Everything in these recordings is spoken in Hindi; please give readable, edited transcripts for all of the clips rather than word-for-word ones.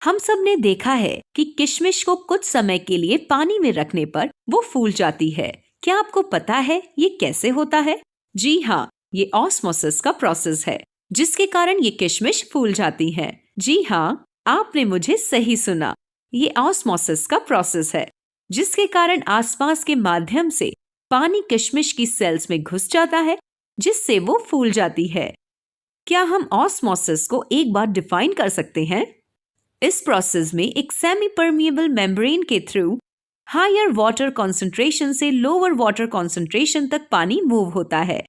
हम सब ने देखा है कि किशमिश को कुछ समय के लिए पानी में रखने पर वो फूल जाती है। क्या आपको पता है ये कैसे होता है? जी हाँ, ये ऑस्मोसिस का प्रोसेस है जिसके कारण ये किशमिश फूल जाती है। जी हाँ, आपने मुझे सही सुना। ये ऑस्मोसिस का प्रोसेस है जिसके कारण आसपास के माध्यम से पानी किशमिश की सेल्स में घुस जाता है जिससे वो फूल जाती है। क्या हम ऑस्मोसिस को एक बार डिफाइन कर सकते हैं? इस प्रोसेस में एक सेमी परमिएबल मेम्ब्रेन के थ्रू हायर वाटर कंसंट्रेशन से लोअर वाटर कंसंट्रेशन तक पानी मूव होता है।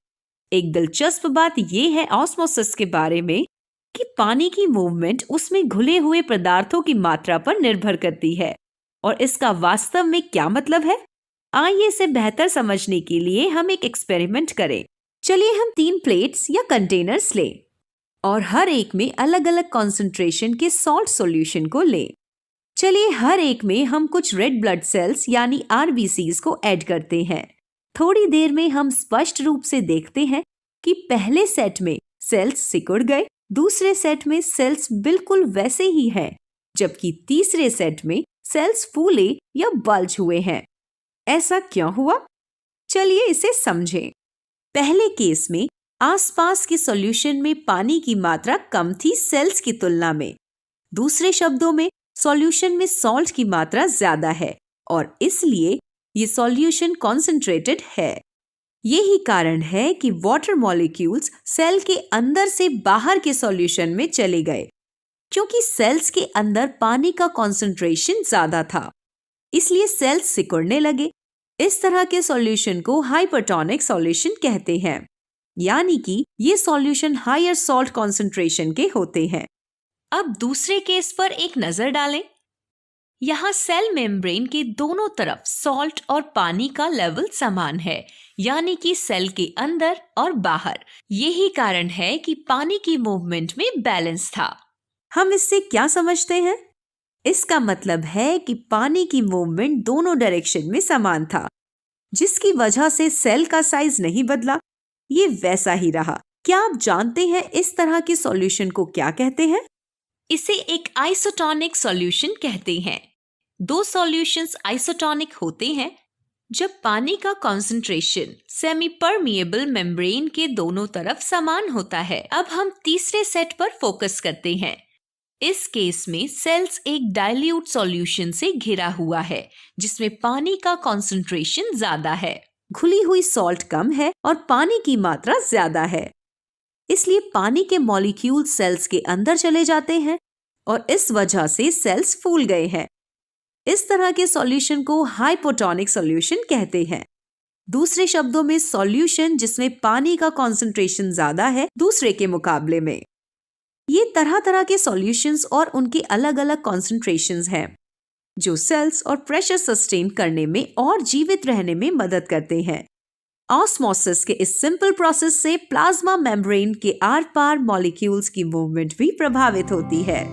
एक दिलचस्प बात यह है ऑस्मोसिस के बारे में कि पानी की मूवमेंट उसमें घुले हुए पदार्थों की मात्रा पर निर्भर करती है। और इसका वास्तव में क्या मतलब है? आइए इसे बेहतर समझने के लिए हम एक एक्सपेरिमेंट करें। चलिए हम 3 प्लेट्स या कंटेनर्स लें और हर एक में अलग अलग कॉन्सेंट्रेशन के सॉल्ट सॉल्यूशन को लें। चलिए हर एक में हम कुछ रेड ब्लड सेल्स यानी आरबीसीज को ऐड करते हैं। थोड़ी देर में हम स्पष्ट रूप से देखते हैं कि पहले सेट में सेल्स सिकुड़ गए, दूसरे सेट में सेल्स बिल्कुल वैसे ही हैं, जबकि तीसरे सेट में सेल्स फूले या बल्ज हुए हैं। ऐसा क्यों हुआ? चलिए इसे समझें। पहले केस में आसपास के सॉल्यूशन में पानी की मात्रा कम थी सेल्स की तुलना में। दूसरे शब्दों में सॉल्यूशन में सॉल्ट की मात्रा ज्यादा है और इसलिए ये सॉल्यूशन कॉन्सेंट्रेटेड है। यही कारण है कि वाटर मॉलिक्यूल्स सेल के अंदर से बाहर के सॉल्यूशन में चले गए, क्योंकि सेल्स के अंदर पानी का कॉन्सेंट्रेशन ज्यादा था, इसलिए सेल्स सिकुड़ने लगे। इस तरह के सॉल्यूशन को हाइपरटोनिक सॉल्यूशन कहते हैं, यानी कि ये सॉल्यूशन हायर सॉल्ट कॉन्सेंट्रेशन के होते हैं। अब दूसरे केस पर एक नजर डालें। यहाँ सेल मेम्ब्रेन के दोनों तरफ सॉल्ट और पानी का लेवल समान है, यानी कि सेल के अंदर और बाहर। यही कारण है कि पानी की मूवमेंट में बैलेंस था। हम इससे क्या समझते हैं? इसका मतलब है कि पानी की मूवमेंट दोनों डायरेक्शन में समान था, जिसकी वजह से सेल का साइज नहीं बदला, ये वैसा ही रहा। क्या आप जानते हैं इस तरह के सॉल्यूशन को क्या कहते हैं? इसे एक आइसोटोनिक सॉल्यूशन कहते हैं। 2 सॉल्यूशंस आइसोटोनिक होते हैं जब पानी का कॉन्सेंट्रेशन सेमी परमिएबल मेम्ब्रेन के दोनों तरफ समान होता है। अब हम तीसरे सेट पर फोकस करते हैं। इस केस में सेल्स एक डाइल्यूट सॉल्यूशन से घिरा हुआ है जिसमें पानी का कॉन्सेंट्रेशन ज्यादा है। घुली हुई सॉल्ट कम है और पानी की मात्रा ज्यादा है, इसलिए पानी के मॉलिक्यूल सेल्स के अंदर चले जाते हैं और इस वजह से सेल्स फूल गए हैं। इस तरह के सॉल्यूशन को हाइपोटोनिक सॉल्यूशन कहते हैं। दूसरे शब्दों में सॉल्यूशन जिसमें पानी का कॉन्सेंट्रेशन ज्यादा है दूसरे के मुकाबले में। ये तरह तरह के सॉल्यूशंस और उनके अलग अलग कॉन्सेंट्रेशंस हैं जो सेल्स और प्रेशर सस्टेन करने में और जीवित रहने में मदद करते हैं। ऑस्मोसिस के इस सिंपल प्रोसेस से प्लाज्मा मेम्ब्रेन के आर पार मॉलिक्यूल्स की मूवमेंट भी प्रभावित होती है।